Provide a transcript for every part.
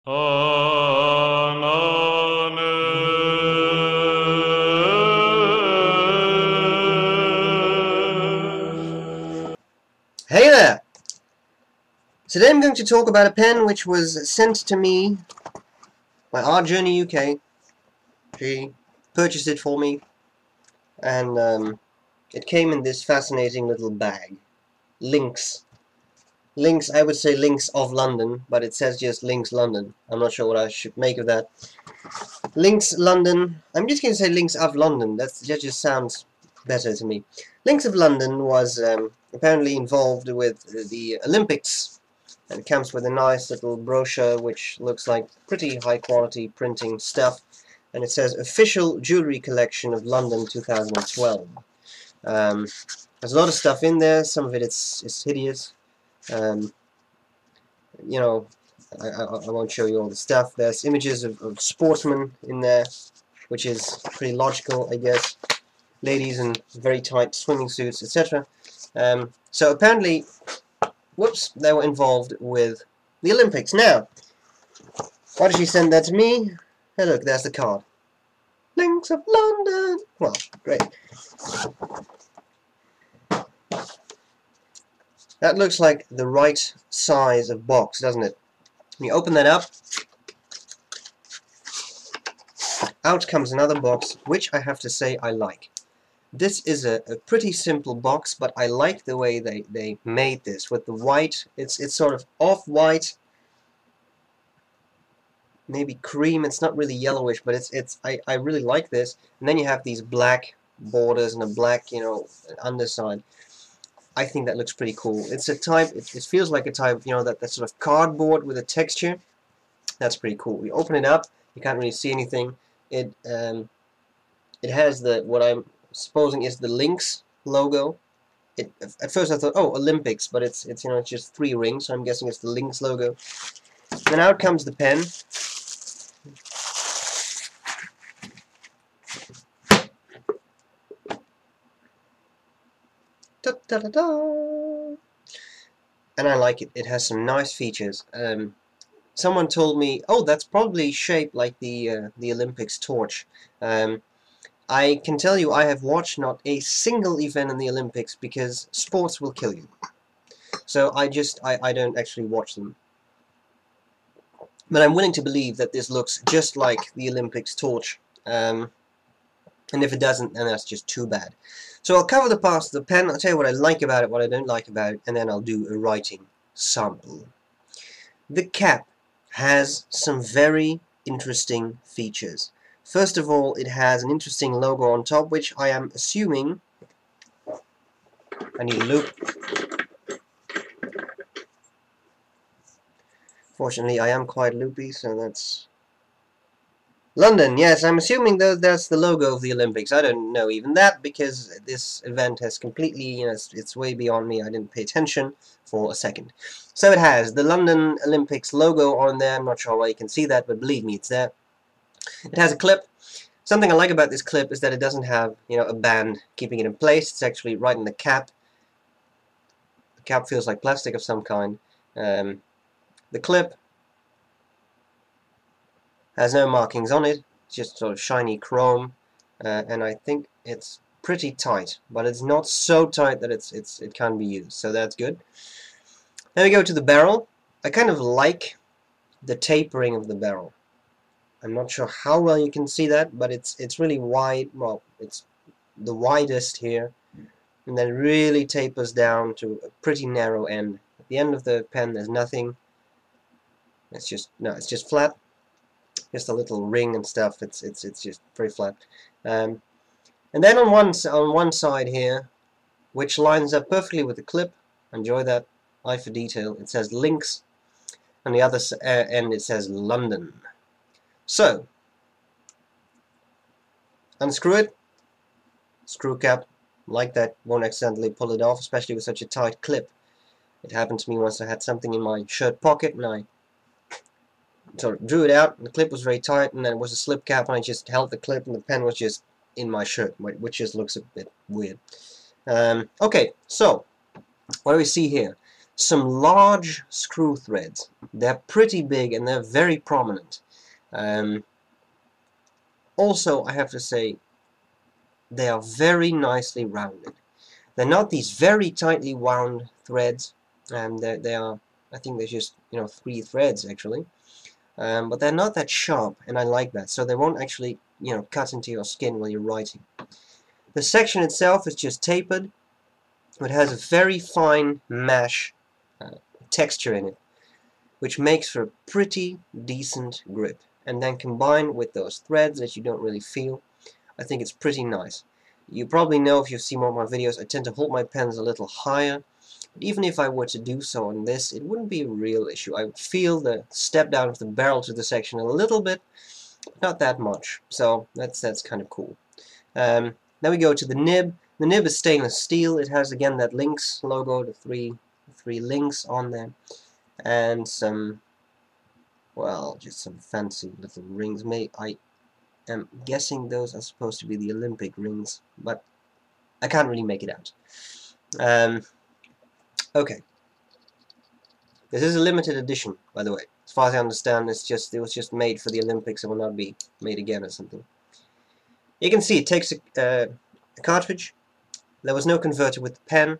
Hey there! Today I'm going to talk about a pen which was sent to me by Art Journey UK. She purchased it for me, and it came in this fascinating little bag. Links, I would say Links of London, but it says just Links London. I'm not sure what I should make of that. Links London, I'm just going to say Links of London, that just sounds better to me. Links of London was apparently involved with the Olympics, and it comes with a nice little brochure which looks like pretty high quality printing stuff, and it says Official Jewellery Collection of London 2012. There's a lot of stuff in there, some of it is hideous. You know, I won't show you all the stuff. There's images of sportsmen in there, which is pretty logical, I guess. Ladies in very tight swimming suits, etc. So apparently, whoops, they were involved with the Olympics. Now, why did she send that to me? Hey look, there's the card. Links of London! Well, great. That looks like the right size of box, doesn't it? When you open that up, out comes another box, which I have to say I like. This is a pretty simple box, but I like the way they made this with the white. It's sort of off-white, maybe cream. It's not really yellowish, but I really like this. And then you have these black borders and a black, underside. I think that looks pretty cool. It's a type, it feels like a type, that sort of cardboard with a texture. That's pretty cool. You open it up, you can't really see anything. It has what I'm supposing is the Lynx logo. At first I thought, oh, Olympics, but it's just 3 rings, so I'm guessing it's the Lynx logo. Then out comes the pen. Da, da, da, da. And I like it. It has some nice features. Someone told me, oh, that's probably shaped like the Olympics torch. I can tell you I have watched not a single event in the Olympics because sports will kill you. So I don't actually watch them. But I'm willing to believe that this looks just like the Olympics torch. And if it doesn't, then that's just too bad. So I'll cover the parts of the pen, I'll tell you what I like about it, what I don't like about it, and then I'll do a writing sample. The cap has some very interesting features. First of all, it has an interesting logo on top, which I am assuming... I need a loop. Fortunately, I am quite loopy, so that's... London, yes, I'm assuming that's the logo of the Olympics. I don't know even that, because this event has completely, it's way beyond me. I didn't pay attention for a second. So it has the London Olympics logo on there. I'm not sure why you can see that, but believe me, it's there. It has a clip. Something I like about this clip is that it doesn't have, a band keeping it in place. It's actually right in the cap. The cap feels like plastic of some kind. The clip has no markings on it. It's just sort of shiny chrome, and I think it's pretty tight, but it's not so tight that it can't be used. So that's good. Then we go to the barrel. I kind of like the tapering of the barrel. I'm not sure how well you can see that, but it's really wide. Well, it's the widest here, and then really tapers down to a pretty narrow end. At the end of the pen, there's nothing. It's just flat. Just a little ring and stuff. It's just very flat. And then on one side here, which lines up perfectly with the clip. Enjoy that eye for detail. It says Links. On the other end, it says London. So, unscrew it, screw cap, like that, won't accidentally pull it off, especially with such a tight clip. It happened to me once. I had something in my shirt pocket and I sort of drew it out, and the clip was very tight, and then it was a slip cap, and I just held the clip and the pen was just in my shirt, which just looks a bit weird. Okay, so, what do we see here? some large screw threads. They're pretty big and they're very prominent. Also, I have to say, they are very nicely rounded. They're not these very tightly wound threads, and they are, I think they're just, 3 threads actually. But they're not that sharp, and I like that. So they won't actually, cut into your skin while you're writing. The section itself is just tapered. It has a very fine mesh texture in it, which makes for a pretty decent grip. And then combined with those threads that you don't really feel, I think it's pretty nice. You probably know, if you've seen more of my videos, I tend to hold my pens a little higher. But even if I were to do so on this, it wouldn't be a real issue. I would feel the step down of the barrel to the section a little bit, but not that much. So that's kind of cool. Then we go to the nib. The nib is stainless steel. It has, again, that Lynx logo, the three links on there, and some, well, just some fancy little rings. I am guessing those are supposed to be the Olympic rings, but I can't really make it out. Okay. This is a limited edition, by the way. As far as I understand, it was just made for the Olympics and will not be made again or something. You can see it takes a cartridge. There was no converter with the pen.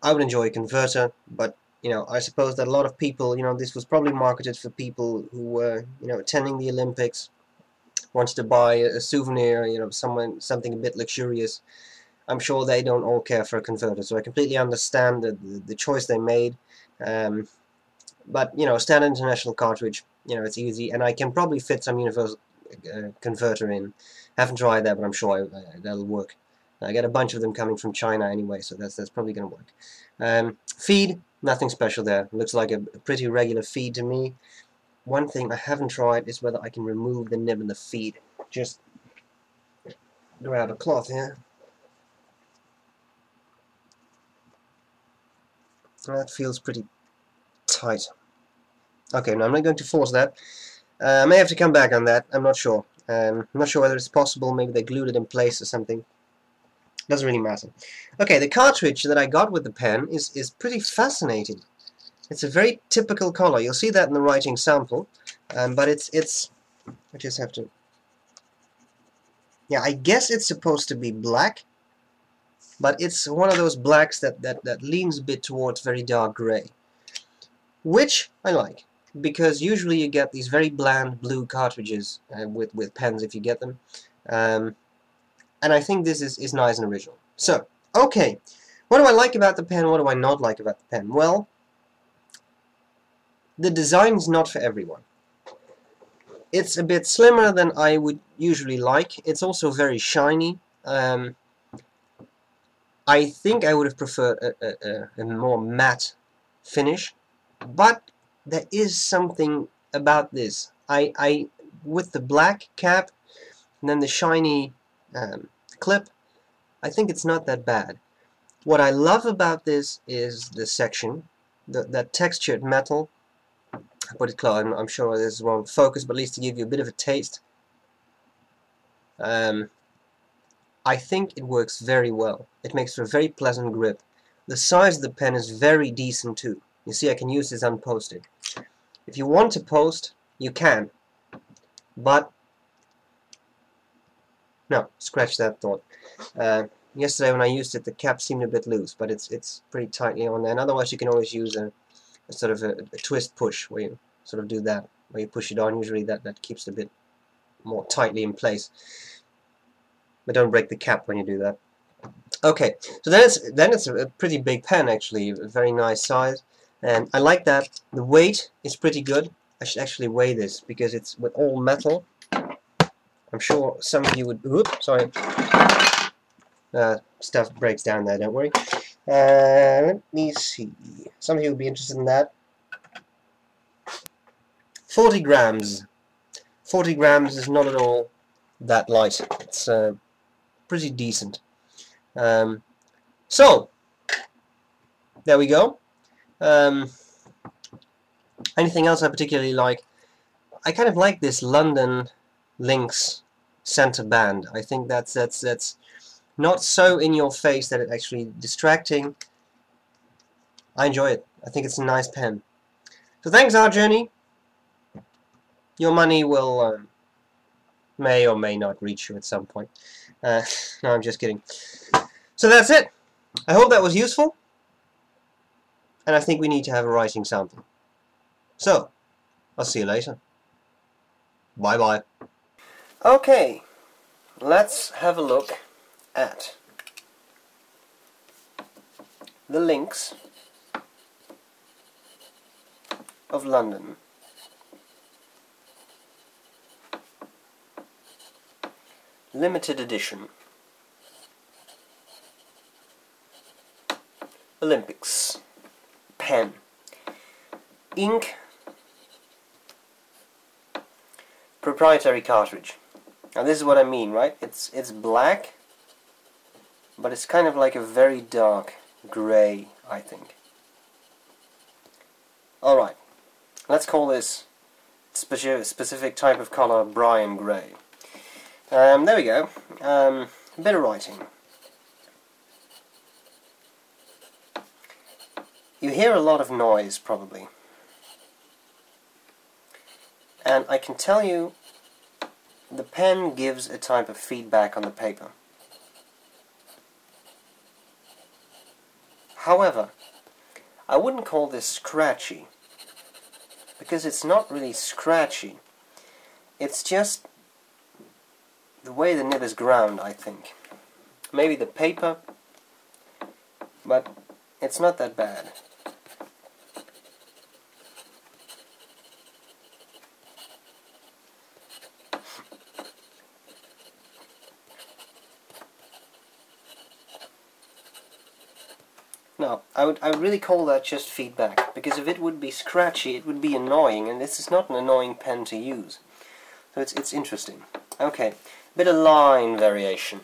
I would enjoy a converter, but I suppose that a lot of people, this was probably marketed for people who were, attending the Olympics, wanted to buy a souvenir, something a bit luxurious. I'm sure they don't all care for a converter, so I completely understand the choice they made. But a standard international cartridge, it's easy, and I can probably fit some universal converter in. Haven't tried that, but I'm sure that'll work. I get a bunch of them coming from China anyway, so that's probably going to work. Feed, nothing special there. Looks like a pretty regular feed to me. One thing I haven't tried is whether I can remove the nib and the feed. Just grab a cloth here. That feels pretty tight. Okay, now I'm not going to force that. I may have to come back on that. I'm not sure. I'm not sure whether it's possible. Maybe they glued it in place or something. Doesn't really matter. Okay, the cartridge that I got with the pen is pretty fascinating. It's a very typical color. You'll see that in the writing sample. But it's I just have to... Yeah, I guess it's supposed to be black. But it's one of those blacks that leans a bit towards very dark gray. Which I like, because usually you get these very bland blue cartridges with pens if you get them. And I think this is nice and original. So, okay, what do I like about the pen, what do I not like about the pen? Well, the design's not for everyone. It's a bit slimmer than I would usually like. It's also very shiny. I think I would have preferred a more matte finish, but there is something about this. With the black cap and then the shiny clip, I think it's not that bad. What I love about this is the section, that textured metal. I put it close. I'm sure this won't focus, but at least to give you a bit of a taste. I think it works very well. It makes for a very pleasant grip. The size of the pen is very decent too. You see, I can use this unposted. If you want to post, you can. But no, scratch that thought. Yesterday when I used it, the cap seemed a bit loose, but it's pretty tightly on there. And otherwise, you can always use a sort of a twist push, where you sort of do that, where you push it on. Usually that keeps it a bit more tightly in place. But don't break the cap when you do that. Okay, so then it's a pretty big pen actually, a very nice size, and I like that. The weight is pretty good. I should actually weigh this because it's with all metal. I'm sure some of you would. Oops, sorry. Stuff breaks down there. Don't worry. Let me see. Some of you would be interested in that. 40 grams. 40 grams is not at all that light. It's pretty decent. So there we go. Anything else I particularly like? I kind of like this London Lynx center band. I think that's not so in your face that it's actually distracting. I enjoy it. I think it's a nice pen. So thanks, Our Journey. Your money will may or may not reach you at some point. No, I'm just kidding. So that's it. I hope that was useful. And I think we need to have a writing sample. So, I'll see you later. Bye-bye. Okay, let's have a look at the links of London. Limited edition. Olympics. Pen. Ink. Proprietary cartridge. Now this is what I mean, right? It's black, but it's kind of like a very dark grey, I think. Alright, let's call this specific type of color Brian Grey. There we go. A bit of writing. You hear a lot of noise, probably. And I can tell you, the pen gives a type of feedback on the paper. However, I wouldn't call this scratchy, because it's not really scratchy. It's just the way the nib is ground, I think. Maybe the paper, but it's not that bad. No, I would really call that just feedback, because if it would be scratchy, it would be annoying, and this is not an annoying pen to use. So it's interesting. Okay, bit of line variation.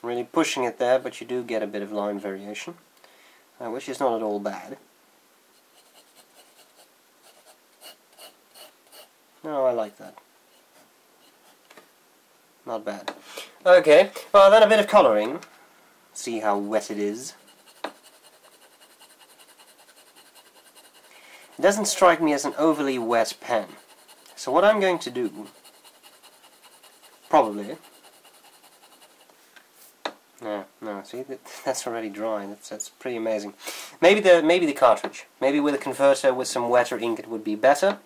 Really pushing it there, but you do get a bit of line variation, which is not at all bad. No, I like that. Not bad. Okay, well then a bit of colouring. See how wet it is. It doesn't strike me as an overly wet pen. So what I'm going to do, probably... No, see, that's already dry. That's pretty amazing. Maybe the cartridge. Maybe with a converter with some wetter ink it would be better.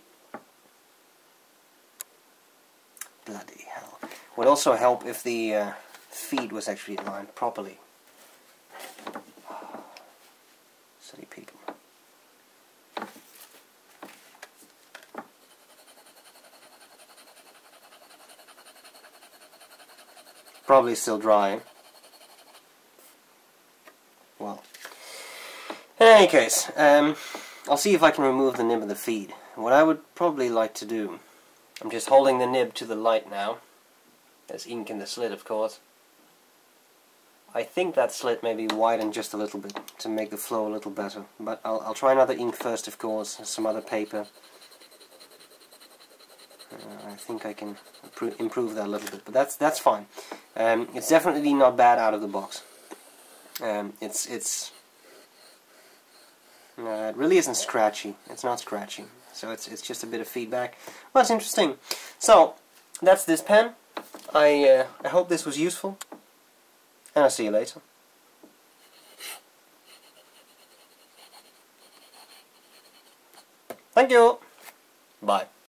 Bloody hell. Would also help if the feed was actually lined properly. Silly people. Probably still dry. Well, in any case, I'll see if I can remove the nib of the feed. What I would probably like to do, I'm just holding the nib to the light now. There's ink in the slit, of course. I think that slit may be widened just a little bit to make the flow a little better. But I'll try another ink first, of course, some other paper. I think I can improve that a little bit, but that's fine. It's definitely not bad out of the box. It really isn't scratchy. It's not scratchy. So it's just a bit of feedback. Well, it's interesting. So that's this pen. I hope this was useful, and I'll see you later. Thank you. Bye.